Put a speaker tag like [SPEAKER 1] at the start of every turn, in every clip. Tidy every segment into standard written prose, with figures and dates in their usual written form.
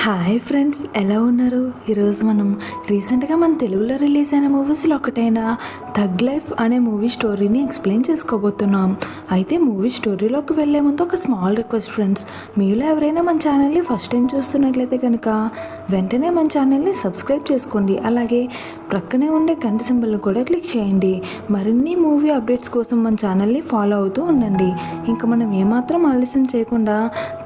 [SPEAKER 1] Hi friends, ఎలా ఉన్నారు? ఈరోజు మనం రీసెంట్గా మన తెలుగులో రిలీజ్ అయిన మూవీస్లో ఒకటైన థగ్ లైఫ్ అనే మూవీ స్టోరీని ఎక్స్ప్లెయిన్ చేసుకోబోతున్నాం. అయితే మూవీ స్టోరీలోకి వెళ్ళే ముందు ఒక స్మాల్ రిక్వెస్ట్ ఫ్రెండ్స్, మీలో ఎవరైనా మన ఛానల్ని ఫస్ట్ టైం చూస్తున్నట్లయితే కనుక వెంటనే మన ఛానల్ని సబ్స్క్రైబ్ చేసుకోండి. అలాగే ప్రక్కనే ఉండే గంట సింబల్ని కూడా క్లిక్ చేయండి. మరిన్ని మూవీ అప్డేట్స్ కోసం మన ఛానల్ని ఫాలో అవుతూ ఉండండి. ఇంకా మనం ఏమాత్రం ఆలస్యం చేయకుండా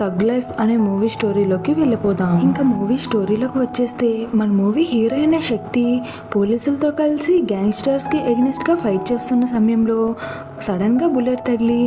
[SPEAKER 1] థగ్ లైఫ్ అనే మూవీ స్టోరీలోకి వెళ్ళిపోదాం. ఇంకా మూవీ స్టోరీలోకి వచ్చేస్తే మన మూవీ హీరో అయిన శక్తి పోలీసులతో కలిసి గ్యాంగ్స్టర్స్కి ఎగ్నెస్ట్గా ఫైట్ చేస్తున్న సమయంలో సడన్గా బుల్లెట్ తగిలి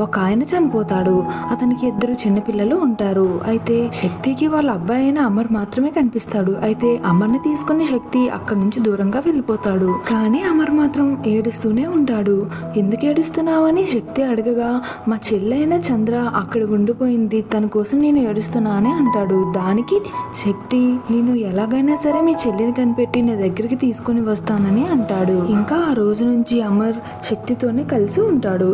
[SPEAKER 1] ఒక ఆయన చనిపోతాడు. అతనికి 2 చిన్నపిల్లలు ఉంటారు. అయితే శక్తికి వాళ్ళ అబ్బాయి అయిన అమర్ మాత్రమే కనిపిస్తాడు. అయితే అమర్ని తీసుకుని శక్తి అక్కడి నుంచి దూరంగా వెళ్ళిపోతాడు. కానీ అమర్ మాత్రం ఏడుస్తూనే ఉంటాడు. ఎందుకు ఏడుస్తున్నావని శక్తి అడగగా, మా చెల్లైన చంద్ర అక్కడ ఉండిపోయింది, తన కోసం నేను ఏడుస్తున్నా అని అంటాడు. దానికి శక్తి, నేను ఎలాగైనా సరే మీ చెల్లిని కనిపెట్టి నా దగ్గరికి తీసుకుని వస్తానని అంటాడు. ఇంకా ఆ రోజు నుంచి అమర్ శక్తితోనే కలిసి ఉంటాడు.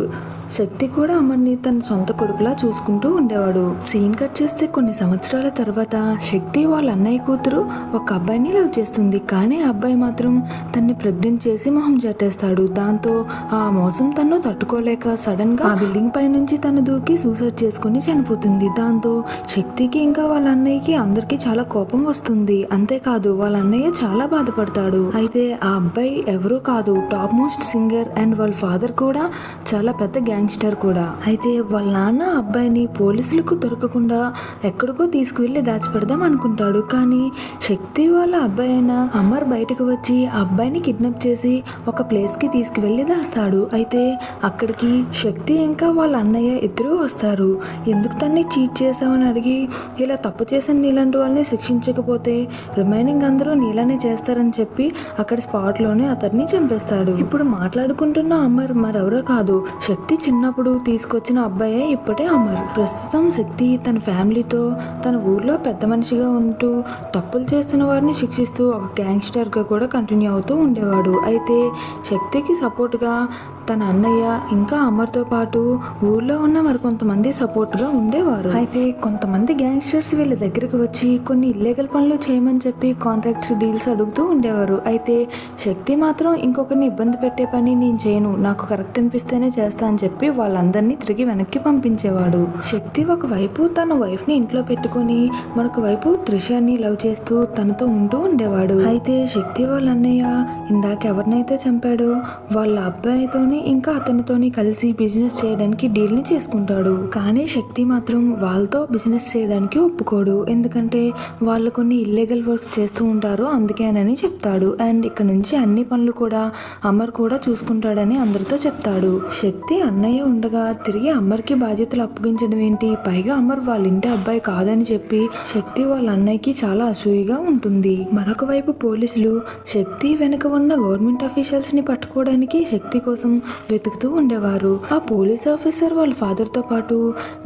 [SPEAKER 1] శక్తి కూడా అమర్ని తన సొంత కొడుకులా చూసుకుంటూ ఉండేవాడు. సీన్ కట్ చేస్తే కొన్ని సంవత్సరాల తర్వాత శక్తి వాళ్ళ అన్నయ్య కూతురు ఒక అబ్బాయిని లవ్ చేస్తుంది. కానీ ఆ అబ్బాయి మాత్రం తన్ని ప్రెగ్నెంట్ చేసి మొహం చాటేస్తాడు. దాంతో ఆ మోసం తను తట్టుకోలేక సడన్ గా ఆ బిల్డింగ్ పై నుంచి తను దూకి సూసైడ్ చేసుకుని చనిపోతుంది. దాంతో శక్తికి ఇంకా వాళ్ళ అన్నయ్యకి అందరికి చాలా కోపం వస్తుంది. అంతేకాదు వాళ్ళ అన్నయ్య చాలా బాధపడతాడు. అయితే ఆ అబ్బాయి ఎవరూ కాదు, టాప్ మోస్ట్ సింగర్ అండ్ వాళ్ళ ఫాదర్ కూడా చాలా పెద్ద గ్యాంగ్స్టర్ కూడా. అయితే వాళ్ళ నాన్న అబ్బాయిని పోలీసులకు దొరకకుండా ఎక్కడికో తీసుకువెళ్ళి దాచిపెడదాం అనుకుంటాడు. కానీ శక్తి వాళ్ళ అబ్బాయి అయిన అమర్ బయటకు వచ్చి ఆ అబ్బాయిని కిడ్నాప్ చేసి ఒక ప్లేస్ కి తీసుకువెళ్ళి దాస్తాడు. అయితే అక్కడికి శక్తి ఇంకా వాళ్ళ అన్నయ్య ఇద్దరూ వస్తారు. ఎందుకు తన్ని చీట్ చేసామని అడిగి, ఇలా తప్పు చేసిన నీలాంటి వాళ్ళని శిక్షించకపోతే రిమైనింగ్ అందరూ నీలానే చేస్తారని చెప్పి అక్కడ స్పాట్ లోనే అతన్ని చంపేస్తాడు. ఇప్పుడు మాట్లాడుకుంటున్న అమర్ మరెవరో కాదు, శక్తి చిన్నప్పుడు తీసుకొచ్చిన అబ్బాయే ఇప్పటే అమర్. ప్రస్తుతం శక్తి తన ఫ్యామిలీతో తన ఊర్లో పెద్ద మనిషిగా ఉంటూ తప్పులు చేస్తున్న వారిని శిక్షిస్తూ ఒక గ్యాంగ్స్టర్ గా కూడా కంటిన్యూ అవుతూ ఉండేవాడు. అయితే శక్తికి సపోర్ట్ గా తన అన్నయ్య ఇంకా అమర్తో పాటు ఊర్లో ఉన్న మరికొంతమంది సపోర్ట్ గా ఉండేవారు. అయితే కొంతమంది గ్యాంగ్స్టర్స్ వీళ్ళ దగ్గరికి వచ్చి కొన్ని ఇల్లీగల్ పనులు చేయమని చెప్పి కాంట్రాక్ట్స్ డీల్స్ అడుగుతూ ఉండేవారు. అయితే శక్తి మాత్రం ఇంకొకరిని ఇబ్బంది పెట్టే పని నేను చేయను, నాకు కరెక్ట్ అనిపిస్తేనే చేస్తా అని చెప్పి వాళ్ళందరినీ తిరిగి వెనక్కి పంపించేవాడు. శక్తి ఒకవైపు తన వైఫ్ ని ఇంట్లో పెట్టుకుని మరొక వైపు త్రిషాని లవ్ చేస్తూ తనతో ఉంటూ ఉండేవాడు. అయితే శక్తి వాళ్ళ అన్నయ్య ఇందాక ఎవరినైతే చంపాడో వాళ్ళ అబ్బాయితోని ఇంకా అతనితోని కలిసి బిజినెస్ చేయడానికి డీల్ ని చేసుకుంటాడు. కానీ శక్తి మాత్రం వాళ్ళతో బిజినెస్ చేయడానికి ఒప్పుకోడు. ఎందుకంటే వాళ్ళు కొన్ని ఇల్లీగల్ వర్క్స్ చేస్తూ ఉంటారు, అందుకేనని చెప్తాడు. అండ్ ఇక్కడ నుంచి అన్ని పనులు కూడా అమర్ కూడా చూసుకుంటాడని అందరితో చెప్తాడు. శక్తి అన్నయ్య ఉండగా తిరిగి అమర్కి బాధ్యతలు అప్పగించడం ఏంటి, పైగా అమర్ వాళ్ళ ఇంటి అబ్బాయి కాదని చెప్పి శక్తి వాళ్ళ అన్నయ్యకి చాలా అసూయగా ఉంటుంది. మరొక వైపు పోలీసులు శక్తి వెనుక ఉన్న గవర్నమెంట్ అఫీషియల్స్ ని పట్టుకోవడానికి శక్తి కోసం వెతుకుతూ ఉండేవారు. ఆ పోలీస్ ఆఫీసర్ వాళ్ళ ఫాదర్ తో పాటు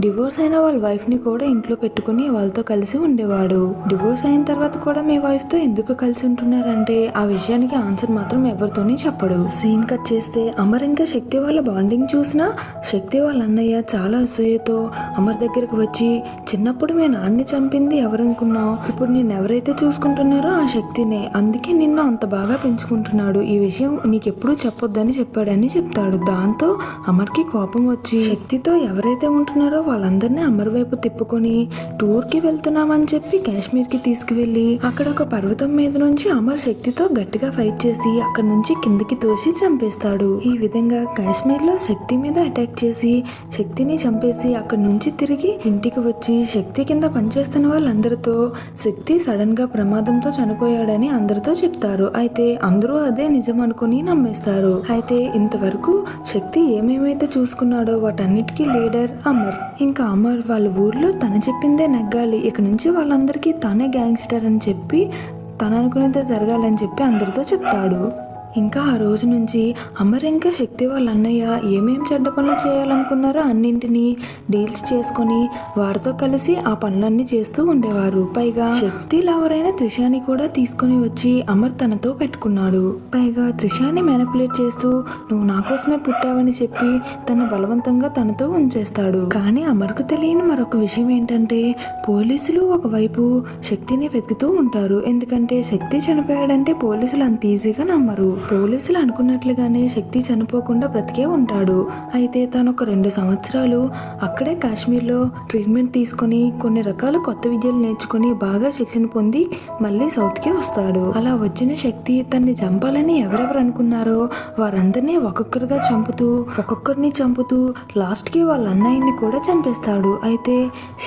[SPEAKER 1] డివోర్స్ అయిన వాళ్ళ వైఫ్ ని కూడా ఇంట్లో పెట్టుకుని వాళ్ళతో కలిసి ఉండేవాడు. డివోర్స్ అయిన తర్వాత కూడా మీ వైఫ్ తో ఎందుకు కలిసి ఉంటున్నారంటే ఆ విషయానికి ఆన్సర్ మాత్రం ఎవరితోని చెప్పడు. సీన్ కట్ చేస్తే అమర్ ఇంకా శక్తి వాళ్ళ బాండింగ్ చూసినా శక్తి వాళ్ళ అన్నయ్య చాలా అసూయతో అమర్ దగ్గరకు వచ్చి, చిన్నప్పుడు మీ నాన్ని చంపింది ఎవరనుకున్నావు, ఇప్పుడు నేను ఎవరైతే చూసుకుంటున్నారో ఆ శక్తినే, అందుకే నిన్ను అంత బాగా పెంచుకుంటున్నాడు, ఈ విషయం నీకెప్పుడు చెప్పొద్దని చెప్పాడని చెప్తాడు. దాంతో అమర్కి కోపం వచ్చి శక్తితో ఎవరైతే ఉంటున్నారో వాళ్ళందరినీ అమర్ వైపు తిప్పుకొని టూర్ కి వెళ్తున్నామని చెప్పి కాశ్మీర్ కి తీసుకువెళ్లి అక్కడ ఒక పర్వతం మీద నుంచి అమర్ శక్తితో గట్టిగా ఫైట్ చేసి అక్కడ నుంచి కిందకి తోసి చంపేస్తాడు. ఈ విధంగా కాశ్మీర్ లో శక్తి మీద అటాక్ చేసి శక్తిని చంపేసి అక్కడి నుంచి తిరిగి ఇంటికి వచ్చి శక్తి కింద పనిచేస్తున్న వాళ్ళందరితో శక్తి సడన్ గా ప్రమాదంతో చనిపోయాడని అందరితో చెప్తారు. అయితే అందరూ అదే నిజం అనుకుని నమ్మేస్తారు. అయితే ఇంతవరకు శక్తి ఏమేమైతే చూసుకున్నాడో వాటన్నిటికీ లీడర్ అమర్. ఇంకా అమర్ వాళ్ళ ఊర్లో తన చెప్పిందే నెగ్గాలి, ఇక నుంచి వాళ్ళందరికీ తనే గ్యాంగ్స్టర్ అని చెప్పి తను అనుకునేదే జరగాలని చెప్పి అందరితో చెప్తాడు. ఇంకా ఆ రోజు నుంచి అమర్ ఇంకా శక్తి వాళ్ళ అన్నయ్య ఏమేం చెడ్డ పనులు చేయాలనుకున్నారో అన్నింటినీ డీల్స్ చేసుకొని వారితో కలిసి ఆ పనులన్నీ చేస్తూ ఉండేవారు. పైగా శక్తి లవరైన త్రిషాని కూడా తీసుకుని వచ్చి అమర్ తనతో పెట్టుకున్నాడు. పైగా త్రిషాని మ్యానిపులేట్ చేస్తూ నువ్వు నా కోసమే పుట్టావని చెప్పి తను బలవంతంగా తనతో ఉంచేస్తాడు. కానీ అమర్కు తెలియని మరొక విషయం ఏంటంటే పోలీసులు ఒకవైపు శక్తిని వెతుకుతూ ఉంటారు. ఎందుకంటే శక్తి చనిపోయాడంటే పోలీసులు అంత ఈజీగా నమ్మరు. పోలీసులు అనుకున్నట్లుగానే శక్తి చనిపోకుండా బ్రతికే ఉంటాడు. అయితే తను ఒక 2 సంవత్సరాలు అక్కడే కాశ్మీర్లో ట్రీట్మెంట్ తీసుకుని కొన్ని రకాల కొత్త విద్యలు నేర్చుకుని బాగా శిక్షణ పొంది మళ్ళీ సౌత్కి వస్తాడు. అలా వచ్చిన శక్తి తన్ని చంపాలని ఎవరెవరు అనుకున్నారో వారందరినీ ఒక్కొక్కరిని చంపుతూ లాస్ట్కి వాళ్ళ అన్నయ్యని కూడా చంపేస్తాడు. అయితే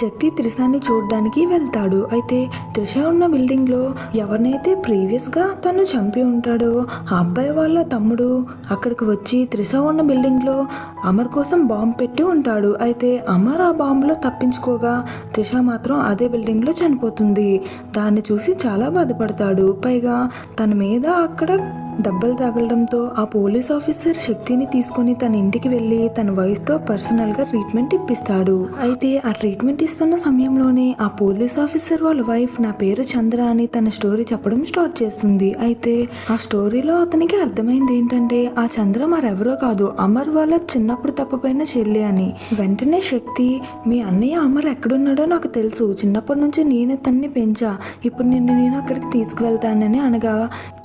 [SPEAKER 1] శక్తి త్రిషాని చూడడానికి వెళ్తాడు. అయితే త్రిష ఉన్న బిల్డింగ్ లో ఎవరినైతే ప్రీవియస్ గా తను చంపి ఉంటాడో ఆ అబ్బాయి వాళ్ళ తమ్ముడు అక్కడికి వచ్చి త్రిష ఉన్న బిల్డింగ్ లో అమర్ కోసం బాంబు పెట్టి ఉంటాడు. అయితే అమర్ ఆ బాంబులో తప్పించుకోగా త్రిష మాత్రం అదే బిల్డింగ్ లో చనిపోతుంది. దాన్ని చూసి చాలా బాధపడతాడు. పైగా తన మీద అక్కడ దెబ్బలు తగలడంతో ఆ పోలీస్ ఆఫీసర్ శక్తిని తీసుకుని తన ఇంటికి వెళ్ళి తన వైఫ్ తో పర్సనల్ గా ట్రీట్మెంట్ ఇప్పిస్తాడు. అయితే ఆ ట్రీట్మెంట్ ఇస్తున్న సమయంలోనే ఆ పోలీస్ ఆఫీసర్ వాళ్ళ వైఫ్ నా పేరు చంద్ర అని తన స్టోరీ చెప్పడం స్టార్ట్ చేస్తుంది. అయితే ఆ స్టోరీలో అతనికి అర్థమైంది ఏంటంటే ఆ చంద్ర మరెవరో కాదు అమర్ వాళ్ళ చిన్నప్పుడు తప్పిపోయిన చెల్లి అని. వెంటనే శక్తి మీ అన్నయ్య అమర్ ఎక్కడున్నాడో నాకు తెలుసు, చిన్నప్పటి నుంచి నేనే తన్ని పెంచా, ఇప్పుడు నేను అక్కడికి తీసుకువెళ్తానని అనగా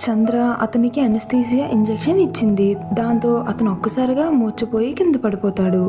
[SPEAKER 1] చంద్ర అతనికి అనస్థీసియా ఇంజెక్షన్ ఇచ్చింది. దాంతో అతను ఒక్కసారిగా మూర్ఛపోయి కింద పడిపోతాడు.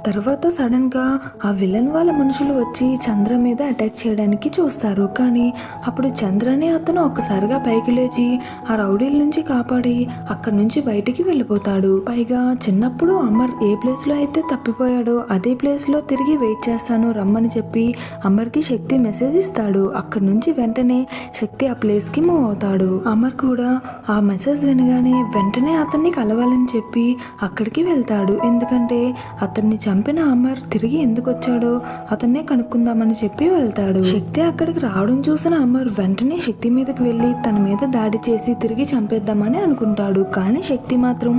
[SPEAKER 1] తర్వాత సడన్ గా ఆ విలన్ వాళ్ళ మనుషులు వచ్చి చంద్ర మీద అటాక్ చేయడానికి చూస్తారు. కానీ అప్పుడు చంద్రని అతను ఒక్కసారిగా పైకి లేచి ఆ రౌడీల నుంచి కాపాడి అక్కడి నుంచి బయటికి వెళ్ళిపోతాడు. పైగా చిన్నప్పుడు అమర్ ఏ ప్లేస్ లో అయితే తప్పిపోయాడో అదే ప్లేస్ లో తిరిగి వెయిట్ చేస్తాను రమ్మని చెప్పి అమర్కి శక్తి మెసేజ్ ఇస్తాడు. అక్కడి నుంచి వెంటనే శక్తి ఆ ప్లేస్ కి మూవ్ అవుతాడు. అమర్ కూడా ఆ మెసేజ్ వినగానే వెంటనే అతన్ని కలవాలని చెప్పి అక్కడికి వెళ్తాడు. ఎందుకంటే అతన్ని చంపిన అమర్ తిరిగి ఎందుకు వచ్చాడో అతన్నే కనుక్కుందామని చెప్పి వెళ్తాడు. శక్తి అక్కడికి రావడం చూసిన అమర్ వెంటనే శక్తి మీదకి వెళ్ళి తన మీద దాడి చేసి తిరిగి చంపేద్దామని అనుకుంటాడు. కానీ శక్తి మాత్రం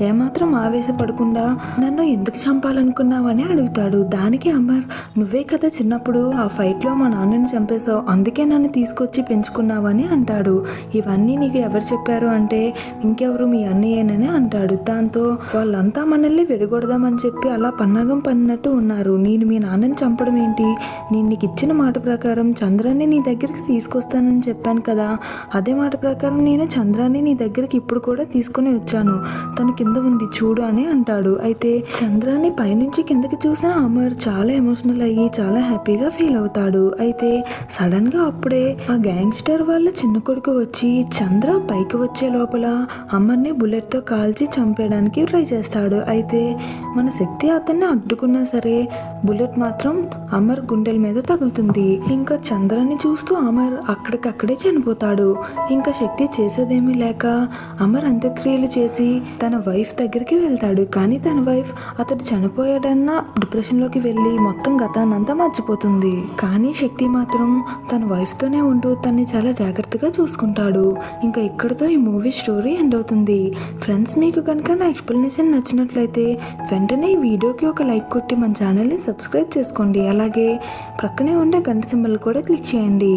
[SPEAKER 1] ఏమాత్రం ఆవేశపడకుండా నన్ను ఎందుకు చంపాలనుకున్నావని అడుగుతాడు. దానికి అమర్ నువ్వే కదా చిన్నప్పుడు ఆ ఫైట్ లో మా నాన్నని చంపేశావు, అందుకే నన్ను తీసుకొచ్చి పెంచుకున్నావని అంటాడు. ఇవన్నీ నీకు ఎవరు చెప్పారు అంటే ఇంకెవరు మీ అన్నయ్యేనని అంటాడు. దాంతో వాళ్ళంతా మనల్ని విడగొడదామని చెప్పి అలా పన్నాగం పన్నట్టు ఉన్నారు. నేను మీ నాన్నని చంపడం ఏంటి, నేను నీకు ఇచ్చిన మాట ప్రకారం చంద్రాన్ని నీ దగ్గరికి తీసుకొస్తానని చెప్పాను కదా, అదే మాట ప్రకారం నేను చంద్రాన్ని నీ దగ్గరికి ఇప్పుడు కూడా తీసుకుని వచ్చాను, తను కింద ఉంది చూడు అని అంటాడు. అయితే చంద్రాన్ని పైనుంచి కిందకి చూసిన అమర్ చాలా ఎమోషనల్ అయ్యి చాలా హ్యాపీగా ఫీల్ అవుతాడు. అయితే సడన్ గా అప్పుడే ఆ గ్యాంగ్స్టర్ వాళ్ళ చిన్న కొడుకు వచ్చి చంద్ర పైకి వచ్చే లోపల అమర్ని బుల్లెట్ తో కాల్చి చంపేయడానికి ట్రై చేస్తాడు. అయితే మన శక్తి అతన్ని అడ్డుకున్నా సరే బుల్లెట్ మాత్రం అమర్ గుండెల మీద తగులుతుంది. ఇంకా చంద్రాన్ని చూస్తూ అమర్ అక్కడికక్కడే చనిపోతాడు. ఇంకా శక్తి చేసేదేమీ లేక అమర్ అంత్యక్రియలు చేసి తన వైఫ్ దగ్గరికి వెళ్తాడు. కానీ తన వైఫ్ అతడు చనిపోయాడన్న డిప్రెషన్ లోకి వెళ్ళి మొత్తం గతాన్నంతా మర్చిపోతుంది. కానీ శక్తి మాత్రం తన వైఫ్ తోనే ఉంటూ తన్ని చాలా జాగ్రత్తగా చూసుకుంటాడు. ఇంకా ఇక్కడితో ఈ మూవీ స్టోరీ ఎండ్ అవుతుంది. ఫ్రెండ్స్, మీకు కనుక నా ఎక్స్ప్లెనేషన్ నచ్చినట్లయితే వెంటనే ఈ వీడియోకి ఒక లైక్ కొట్టి మన ఛానల్ని సబ్స్క్రైబ్ చేసుకోండి. అలాగే ప్రక్కనే ఉండే గంట సింబల్ కూడా క్లిక్ చేయండి.